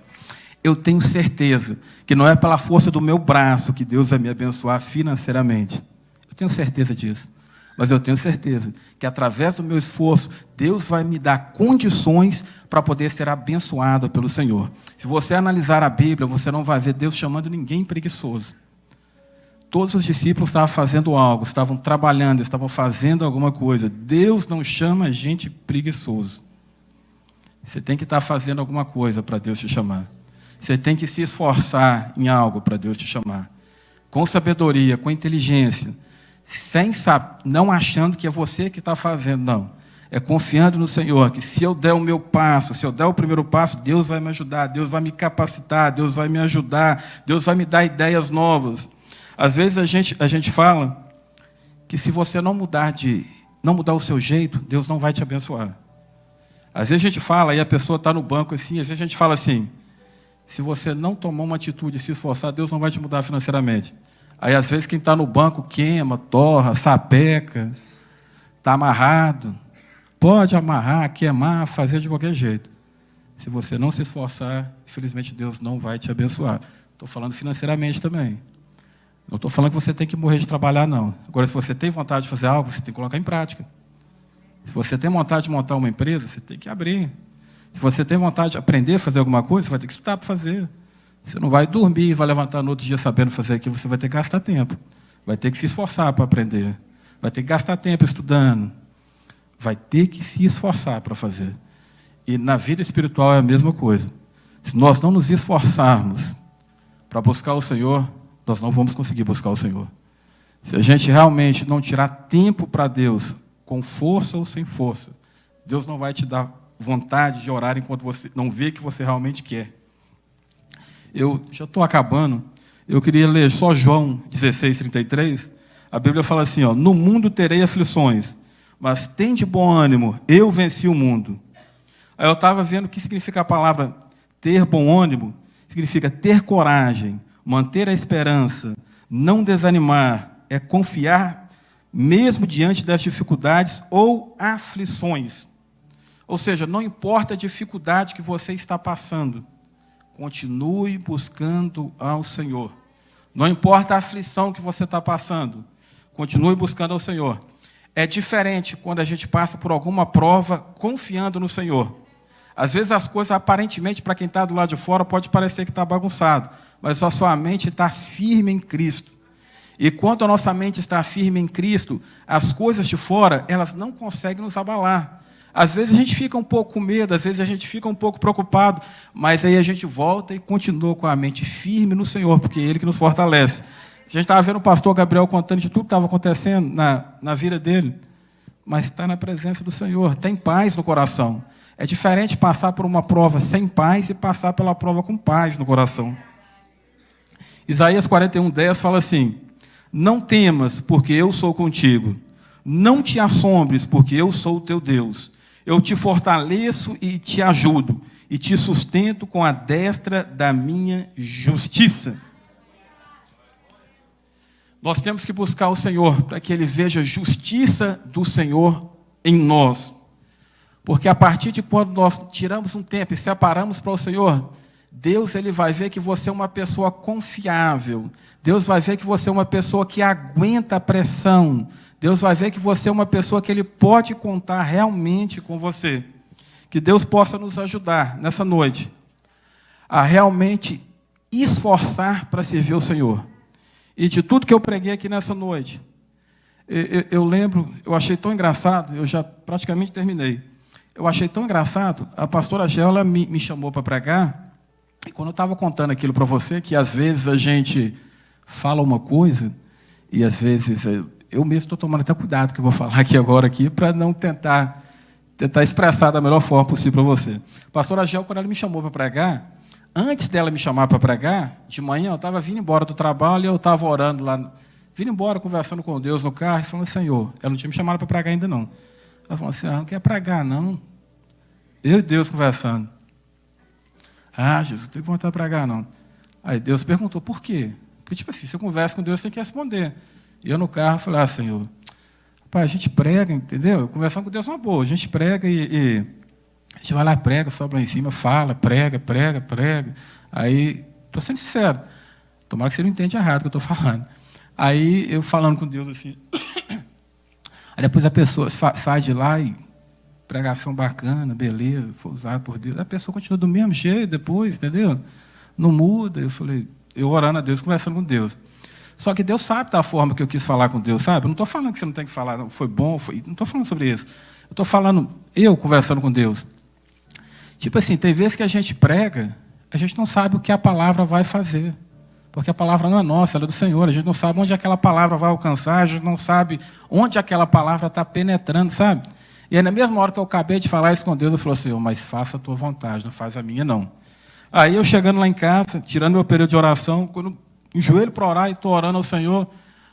Eu tenho certeza que não é pela força do meu braço que Deus vai me abençoar financeiramente. Eu tenho certeza disso. Mas eu tenho certeza que através do meu esforço, Deus vai me dar condições para poder ser abençoado pelo Senhor. Se você analisar a Bíblia, você não vai ver Deus chamando ninguém preguiçoso. Todos os discípulos estavam fazendo algo, estavam trabalhando, estavam fazendo alguma coisa. Deus não chama gente preguiçoso. Você tem que estar fazendo alguma coisa para Deus te chamar. Você tem que se esforçar em algo para Deus te chamar. Com sabedoria, com inteligência. Não achando que é você que está fazendo, não. É confiando no Senhor, que se eu der o meu passo, se eu der o primeiro passo, Deus vai me ajudar, Deus vai me capacitar, Deus vai me ajudar, Deus vai me dar ideias novas. Às vezes a gente fala que se você não mudar o seu jeito, Deus não vai te abençoar. Às vezes a gente fala, e a pessoa está no banco assim, às vezes a gente fala assim, se você não tomar uma atitude e se esforçar, Deus não vai te mudar financeiramente. Aí às vezes quem está no banco queima, torra, sapeca, está amarrado. Pode amarrar, queimar, fazer de qualquer jeito. Se você não se esforçar, infelizmente Deus não vai te abençoar. Estou falando financeiramente também. Não estou falando que você tem que morrer de trabalhar, não. Agora, se você tem vontade de fazer algo, você tem que colocar em prática. Se você tem vontade de montar uma empresa, você tem que abrir. Se você tem vontade de aprender a fazer alguma coisa, você vai ter que estudar para fazer. Você não vai dormir e vai levantar no outro dia sabendo fazer aquilo, você vai ter que gastar tempo. Vai ter que se esforçar para aprender. Vai ter que gastar tempo estudando. Vai ter que se esforçar para fazer. E na vida espiritual é a mesma coisa. Se nós não nos esforçarmos para buscar o Senhor, nós não vamos conseguir buscar o Senhor. Se a gente realmente não tirar tempo para Deus, com força ou sem força, Deus não vai te dar vontade de orar enquanto você não vê que você realmente quer. Eu já estou acabando. Eu queria ler só João 16:33. A Bíblia fala assim, ó, no mundo terei aflições, mas tem de bom ânimo, eu venci o mundo. Aí eu estava vendo o que significa a palavra ter bom ânimo. Significa ter coragem, manter a esperança, não desanimar, é confiar mesmo diante das dificuldades ou aflições. Ou seja, não importa a dificuldade que você está passando, continue buscando ao Senhor. Não importa a aflição que você está passando, continue buscando ao Senhor. É diferente quando a gente passa por alguma prova confiando no Senhor. Às vezes as coisas, aparentemente, para quem está do lado de fora, pode parecer que está bagunçado, mas a sua mente está firme em Cristo. E quando a nossa mente está firme em Cristo, as coisas de fora, elas não conseguem nos abalar. Às vezes a gente fica um pouco com medo, às vezes a gente fica um pouco preocupado, mas aí a gente volta e continua com a mente firme no Senhor, porque é Ele que nos fortalece. A gente estava vendo o pastor Gabriel contando de tudo que estava acontecendo na vida dele, mas está na presença do Senhor, tem paz no coração. É diferente passar por uma prova sem paz e passar pela prova com paz no coração. Isaías 41:10 fala assim, não temas, porque eu sou contigo. Não te assombres, porque eu sou o teu Deus. Eu te fortaleço e te ajudo, e te sustento com a destra da minha justiça. Nós temos que buscar o Senhor para que Ele veja a justiça do Senhor em nós. Porque a partir de quando nós tiramos um tempo e separamos para o Senhor, Deus Ele vai ver que você é uma pessoa confiável. Deus vai ver que você é uma pessoa que aguenta a pressão. Deus vai ver que você é uma pessoa que Ele pode contar realmente com você. Que Deus possa nos ajudar nessa noite a realmente esforçar para servir o Senhor. E de tudo que eu preguei aqui nessa noite, eu lembro, eu achei tão engraçado, eu já praticamente terminei. Eu achei tão engraçado, a pastora Gela me chamou para pregar, e quando eu estava contando aquilo para você, que às vezes a gente fala uma coisa, e às vezes eu mesmo estou tomando até cuidado que eu vou falar aqui agora, para não tentar expressar da melhor forma possível para você. A pastora Gela, quando ela me chamou para pregar, antes dela me chamar para pregar, de manhã eu estava vindo embora do trabalho, e eu estava orando lá, vindo embora, conversando com Deus no carro, e falando, Senhor, ela não tinha me chamado para pregar ainda não. Ela falou assim, não quer pregar não. Eu e Deus conversando. Jesus, não tenho vontade de pregar não. Aí Deus perguntou, por quê? Porque, tipo assim, se eu converso com Deus, você tem que responder. E eu no carro falei, Senhor, rapaz, a gente prega, entendeu? Conversando com Deus é uma boa, a gente prega e a gente vai lá, prega, sobe lá em cima, fala, prega. Aí, estou sendo sincero, tomara que você não entenda errado o que eu estou falando. Aí, eu falando com Deus assim, aí depois a pessoa sai de lá e pregação bacana, beleza, foi usado por Deus. A pessoa continua do mesmo jeito depois, entendeu? Não muda. Eu falei, eu orando a Deus, conversando com Deus. Só que Deus sabe da forma que eu quis falar com Deus, sabe? Eu não estou falando que você não tem que falar, não, foi bom, não estou falando sobre isso. Eu estou falando, eu conversando com Deus. Tipo assim, tem vezes que a gente prega, a gente não sabe o que a palavra vai fazer. Porque a palavra não é nossa, ela é do Senhor. A gente não sabe onde aquela palavra vai alcançar, a gente não sabe onde aquela palavra está penetrando, sabe? E aí, na mesma hora que eu acabei de falar isso com Deus, eu falei, Senhor, mas faça a tua vontade, não faz a minha, não. Aí eu chegando lá em casa, tirando meu período de oração, quando eu enjoelho para orar e estou orando ao Senhor,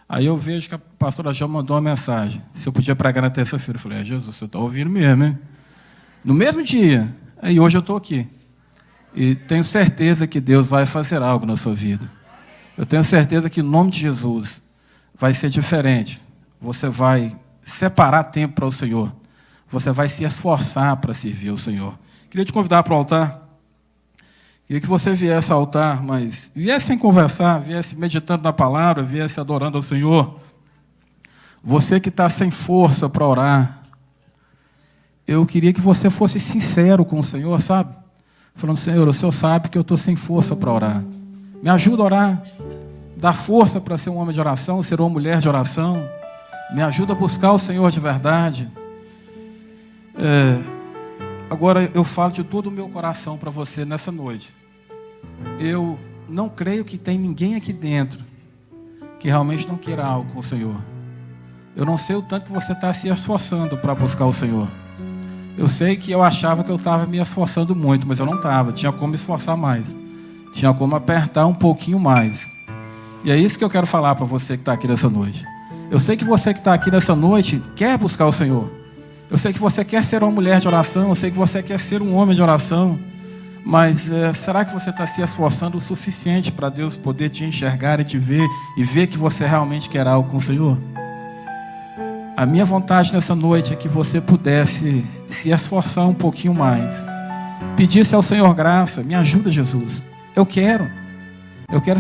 aí eu vejo que a pastora Jo mandou uma mensagem. Se eu podia pregar na terça-feira. Eu falei, Jesus, você está ouvindo mesmo, hein? No mesmo dia. Aí hoje eu estou aqui. E tenho certeza que Deus vai fazer algo na sua vida. Eu tenho certeza que, em nome de Jesus, vai ser diferente. Você vai separar tempo para o Senhor. Você vai se esforçar para servir ao Senhor. Queria te convidar para o altar. Queria que você viesse ao altar, mas viesse sem conversar, viesse meditando na palavra, viesse adorando ao Senhor. Você que está sem força para orar, eu queria que você fosse sincero com o Senhor, sabe? Falando, Senhor, o Senhor sabe que eu estou sem força para orar. Me ajuda a orar. Dá força para ser um homem de oração, ser uma mulher de oração. Me ajuda a buscar o Senhor de verdade. Agora eu falo de todo o meu coração para você nessa noite. Eu não creio que tem ninguém aqui dentro que realmente não queira algo com o Senhor. Eu não sei o tanto que você está se esforçando para buscar o Senhor. Eu sei que eu achava que eu estava me esforçando muito, mas eu não estava. Tinha como me esforçar mais. Tinha como apertar um pouquinho mais. E é isso que eu quero falar para você que está aqui nessa noite. Eu sei que você que está aqui nessa noite quer buscar o Senhor. Eu sei que você quer ser uma mulher de oração. Eu sei que você quer ser um homem de oração. Mas será que você está se esforçando o suficiente para Deus poder te enxergar e te ver e ver que você realmente quer algo com o Senhor? A minha vontade nessa noite é que você pudesse se esforçar um pouquinho mais. Pedisse ao Senhor graça. Me ajuda, Jesus. Eu quero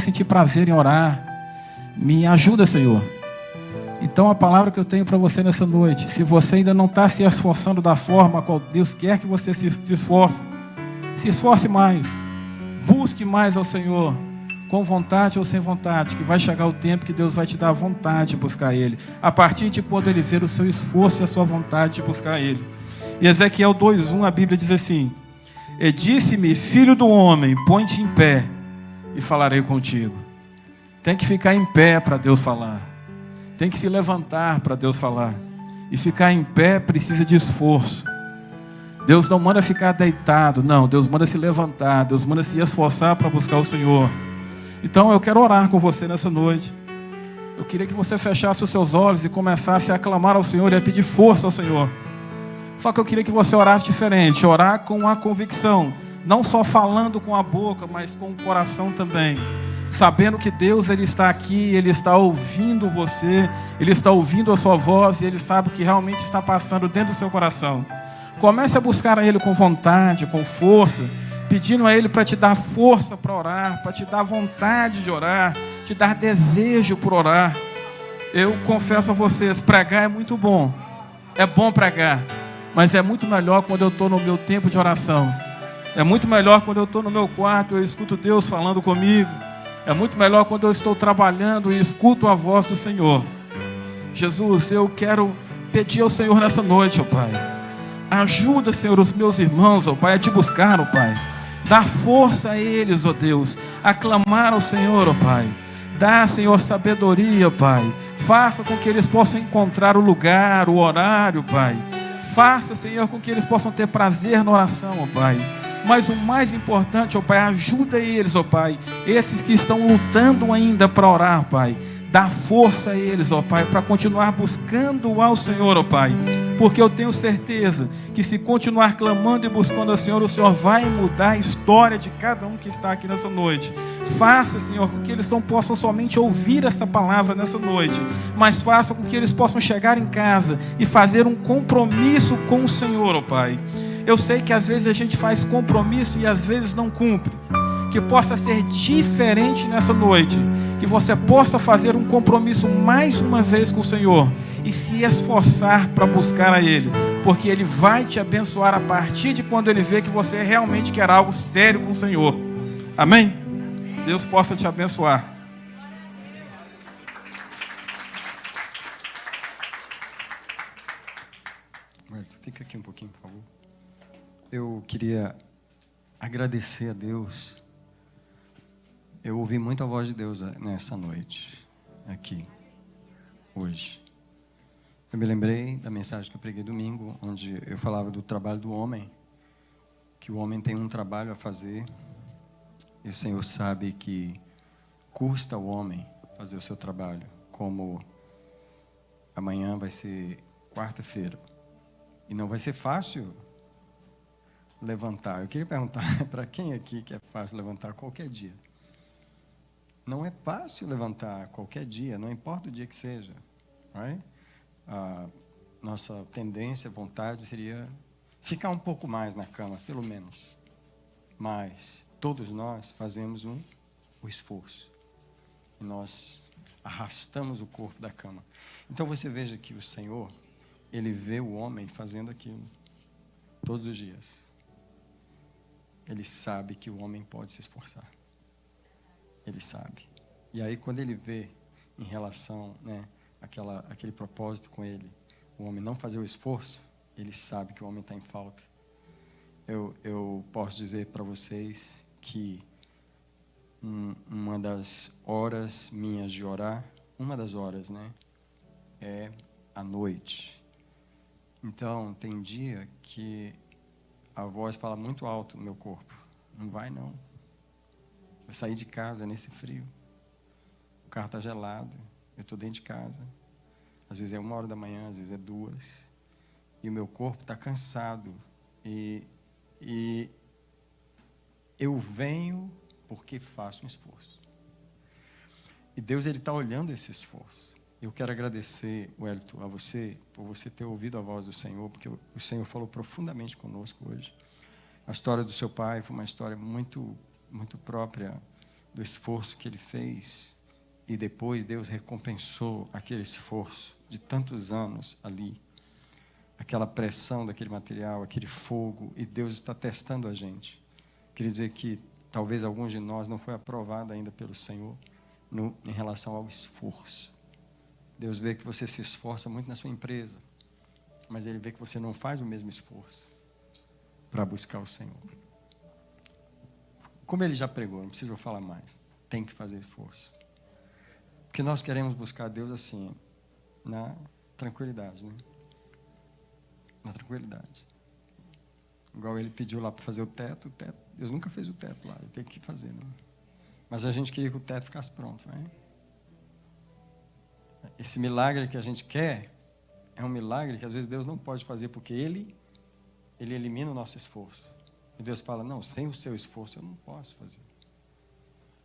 sentir prazer em orar. Me ajuda, Senhor. Então a palavra que eu tenho para você nessa noite, se você ainda não está se esforçando da forma a qual Deus quer que você se esforce, se esforce mais. Busque mais ao Senhor, com vontade ou sem vontade, que vai chegar o tempo que Deus vai te dar a vontade de buscar Ele, a partir de quando Ele ver o seu esforço e a sua vontade de buscar Ele. E Ezequiel 2:1, a Bíblia diz assim: e disse-me, filho do homem, põe-te em pé e falarei contigo. Tem que ficar em pé para Deus falar. Tem que se levantar para Deus falar. E ficar em pé precisa de esforço. Deus não manda ficar deitado, não. Deus manda se levantar. Deus manda se esforçar para buscar o Senhor. Então eu quero orar com você nessa noite. Eu queria que você fechasse os seus olhos e começasse a clamar ao Senhor e a pedir força ao Senhor. Só que eu queria que você orasse diferente. Orar com a convicção. Não só falando com a boca, mas com o coração também. Sabendo que Deus, Ele está aqui, Ele está ouvindo você, Ele está ouvindo a sua voz e Ele sabe o que realmente está passando dentro do seu coração. Comece a buscar a Ele com vontade, com força, pedindo a Ele para te dar força para orar, para te dar vontade de orar, te dar desejo por orar. Eu confesso a vocês, pregar é muito bom. É bom pregar, mas é muito melhor quando eu estou no meu tempo de oração. É muito melhor quando eu estou no meu quarto e eu escuto Deus falando comigo. É muito melhor quando eu estou trabalhando e escuto a voz do Senhor. Jesus, eu quero pedir ao Senhor nessa noite, ó Pai. Ajuda, Senhor, os meus irmãos, ó Pai, a te buscar, ó Pai. Dá força a eles, ó Deus, a clamar ao Senhor, ó Pai. Dá, Senhor, sabedoria, ó Pai. Faça com que eles possam encontrar o lugar, o horário, Pai. Faça, Senhor, com que eles possam ter prazer na oração, ó Pai. Mas o mais importante, ó Pai, ajuda eles, ó Pai, esses que estão lutando ainda para orar, Pai. Dá força a eles, ó Pai, para continuar buscando ao Senhor, ó Pai. Porque eu tenho certeza que se continuar clamando e buscando ao Senhor, o Senhor vai mudar a história de cada um que está aqui nessa noite. Faça, Senhor, com que eles não possam somente ouvir essa palavra nessa noite, mas faça com que eles possam chegar em casa e fazer um compromisso com o Senhor, ó Pai. Eu sei que às vezes a gente faz compromisso e às vezes não cumpre. Que possa ser diferente nessa noite. Que você possa fazer um compromisso mais uma vez com o Senhor e se esforçar para buscar a Ele. Porque Ele vai te abençoar a partir de quando Ele vê que você realmente quer algo sério com o Senhor. Amém? Deus possa te abençoar. Fica aqui um pouquinho, por favor. Eu queria agradecer a Deus. Eu ouvi muito a voz de Deus nessa noite, aqui, hoje. Eu me lembrei da mensagem que eu preguei domingo, onde eu falava do trabalho do homem, que o homem tem um trabalho a fazer, e o Senhor sabe que custa ao homem fazer o seu trabalho, como amanhã vai ser quarta-feira, e não vai ser fácil levantar. Eu queria perguntar para quem aqui que é fácil levantar qualquer dia. Não é fácil levantar qualquer dia, não importa o dia que seja. Right? A nossa tendência, vontade seria ficar um pouco mais na cama, pelo menos. Mas todos nós fazemos o esforço. E nós arrastamos o corpo da cama. Então você veja que o Senhor, Ele vê o homem fazendo aquilo todos os dias. Ele sabe que o homem pode se esforçar. Ele sabe. E aí quando Ele vê em relação, né, aquele propósito com Ele, o homem não fazer o esforço, Ele sabe que o homem está em falta. Eu posso dizer para vocês que uma das horas minhas de orar, uma das horas, né, é à noite. Então, tem dia que a voz fala muito alto no meu corpo. Não vai, não. Eu saí de casa nesse frio. O carro está gelado. Eu estou dentro de casa. Às vezes é 1h da manhã, às vezes é 2h. E o meu corpo está cansado. E eu venho porque faço um esforço. E Deus, Ele está olhando esse esforço. Eu quero agradecer, Wellington, a você, por você ter ouvido a voz do Senhor, porque o Senhor falou profundamente conosco hoje. A história do seu pai foi uma história muito, muito própria do esforço que ele fez. E depois Deus recompensou aquele esforço de tantos anos ali. Aquela pressão daquele material, aquele fogo, e Deus está testando a gente. Quer dizer que talvez alguns de nós não foi aprovado ainda pelo Senhor em relação ao esforço. Deus vê que você se esforça muito na sua empresa, mas Ele vê que você não faz o mesmo esforço para buscar o Senhor. Como Ele já pregou, não preciso falar mais, tem que fazer esforço. Porque nós queremos buscar Deus assim, na tranquilidade, né? Na tranquilidade. Igual Ele pediu lá para fazer o teto, Deus nunca fez o teto lá, Ele tem que fazer, né? Mas a gente queria que o teto ficasse pronto, né? Esse milagre que a gente quer é um milagre que às vezes Deus não pode fazer porque Ele elimina o nosso esforço. E Deus fala, não, sem o seu esforço eu não posso fazer.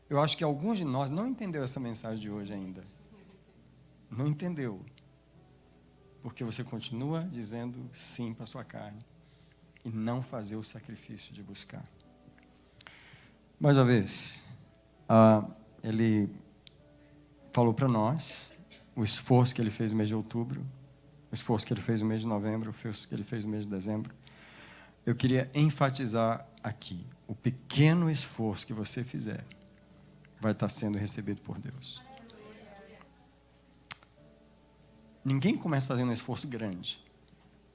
Eu acho que alguns de nós não entenderam essa mensagem de hoje ainda. Não entendeu. Porque você continua dizendo sim para a sua carne e não fazer o sacrifício de buscar. Mais uma vez, Ele falou para nós o esforço que Ele fez no mês de outubro, o esforço que Ele fez no mês de novembro, o esforço que Ele fez no mês de dezembro. Eu queria enfatizar aqui, o pequeno esforço que você fizer vai estar sendo recebido por Deus. Ninguém começa fazendo um esforço grande,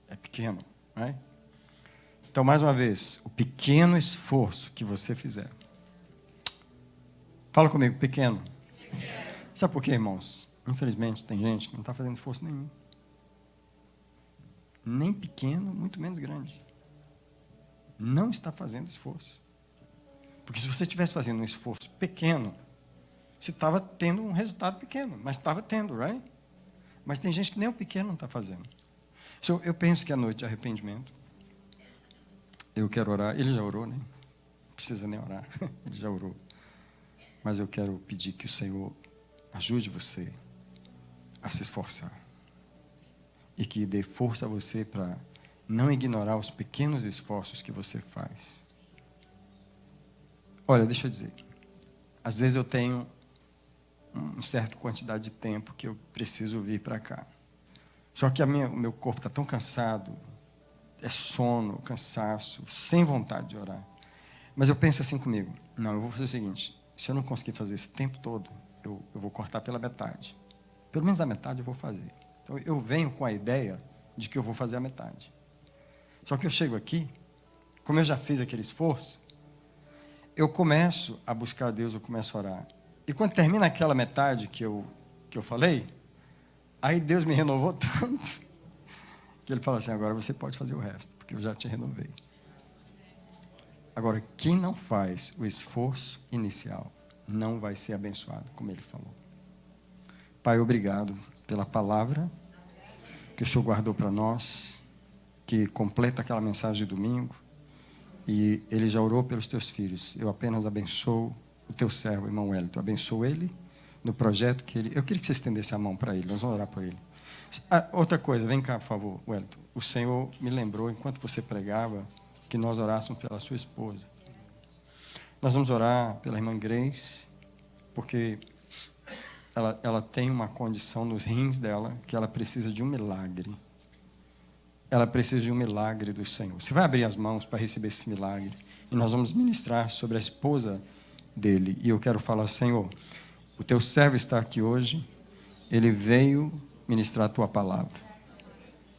é pequeno, né? Então, mais uma vez, o pequeno esforço que você fizer. Fala comigo, pequeno. Sabe por quê, irmãos? Infelizmente, tem gente que não está fazendo esforço nenhum. Nem pequeno, muito menos grande. Não está fazendo esforço. Porque se você estivesse fazendo um esforço pequeno, você estava tendo um resultado pequeno, mas estava tendo, right? Mas tem gente que nem o pequeno não está fazendo. So, eu penso que a noite de arrependimento, eu quero orar. Ele já orou, né? Não precisa nem orar. Ele já orou. Mas eu quero pedir que o Senhor ajude você a se esforçar. E que dê força a você para não ignorar os pequenos esforços que você faz. Olha, deixa eu dizer. Às vezes eu tenho uma certa quantidade de tempo que eu preciso vir para cá. Só que o meu corpo está tão cansado, é sono, cansaço, sem vontade de orar. Mas eu penso assim comigo, não, eu vou fazer o seguinte, se eu não conseguir fazer esse tempo todo, eu vou cortar pela metade. Pelo menos a metade eu vou fazer. Então eu venho com a ideia de que eu vou fazer a metade. Só que eu chego aqui, como eu já fiz aquele esforço, eu começo a buscar a Deus, eu começo a orar. E quando termina aquela metade que eu falei, Aí Deus me renovou tanto, que Ele fala assim, agora você pode fazer o resto, porque eu já te renovei. Agora, quem não faz o esforço inicial, não vai ser abençoado, como Ele falou. Pai, obrigado pela palavra que o Senhor guardou para nós, que completa aquela mensagem de domingo, e Ele já orou pelos teus filhos. Eu apenas abençoo o teu servo, irmão Wellington. Abençoo ele no projeto que ele... Eu queria que você estendesse a mão para ele, nós vamos orar por ele. Outra coisa, vem cá, por favor, Wellington. O Senhor me lembrou, enquanto você pregava, que nós orássemos pela sua esposa. Nós vamos orar pela irmã Grace, porque ela tem uma condição nos rins dela, que ela precisa de um milagre. Ela precisa de um milagre do Senhor. Você vai abrir as mãos para receber esse milagre. E nós vamos ministrar sobre a esposa dele. E eu quero falar, Senhor, o teu servo está aqui hoje. Ele veio ministrar a tua palavra.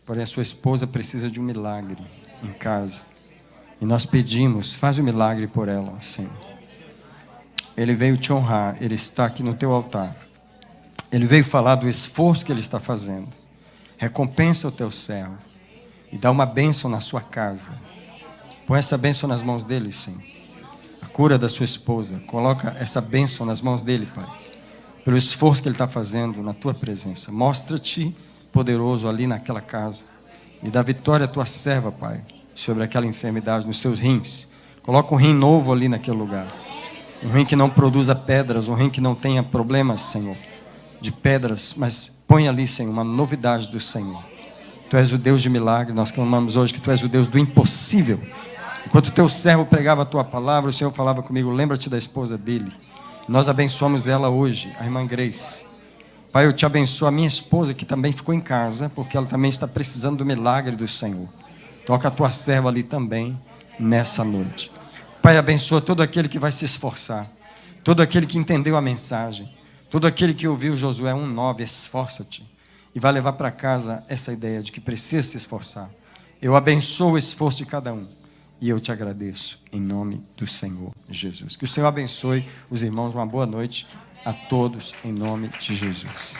Porém, a sua esposa precisa de um milagre em casa. E nós pedimos, faz o milagre por ela, Senhor. Ele veio te honrar. Ele está aqui no teu altar. Ele veio falar do esforço que ele está fazendo. Recompensa o teu servo. E dá uma bênção na sua casa. Põe essa bênção nas mãos dele, Senhor. A cura da sua esposa. Coloca essa bênção nas mãos dele, Pai. Pelo esforço que ele está fazendo na tua presença. Mostra-te poderoso ali naquela casa. E dá vitória à tua serva, Pai, sobre aquela enfermidade nos seus rins. Coloca um rim novo ali naquele lugar. Um rim que não produza pedras. Um rim que não tenha problemas, Senhor, de pedras. Mas põe ali, Senhor, uma novidade do Senhor. Tu és o Deus de milagre. Nós clamamos hoje que Tu és o Deus do impossível. Enquanto o Teu servo pregava a Tua palavra, o Senhor falava comigo, lembra-te da esposa dele. Nós abençoamos ela hoje, a irmã Grace. Pai, eu te abençoo a minha esposa, que também ficou em casa, porque ela também está precisando do milagre do Senhor. Toca a Tua serva ali também, nessa noite. Pai, abençoa todo aquele que vai se esforçar, todo aquele que entendeu a mensagem, todo aquele que ouviu Josué 1:9, esforça-te. E vai levar para casa essa ideia de que precisa se esforçar. Eu abençoo o esforço de cada um. E eu te agradeço em nome do Senhor Jesus. Que o Senhor abençoe os irmãos. Uma boa noite a todos em nome de Jesus.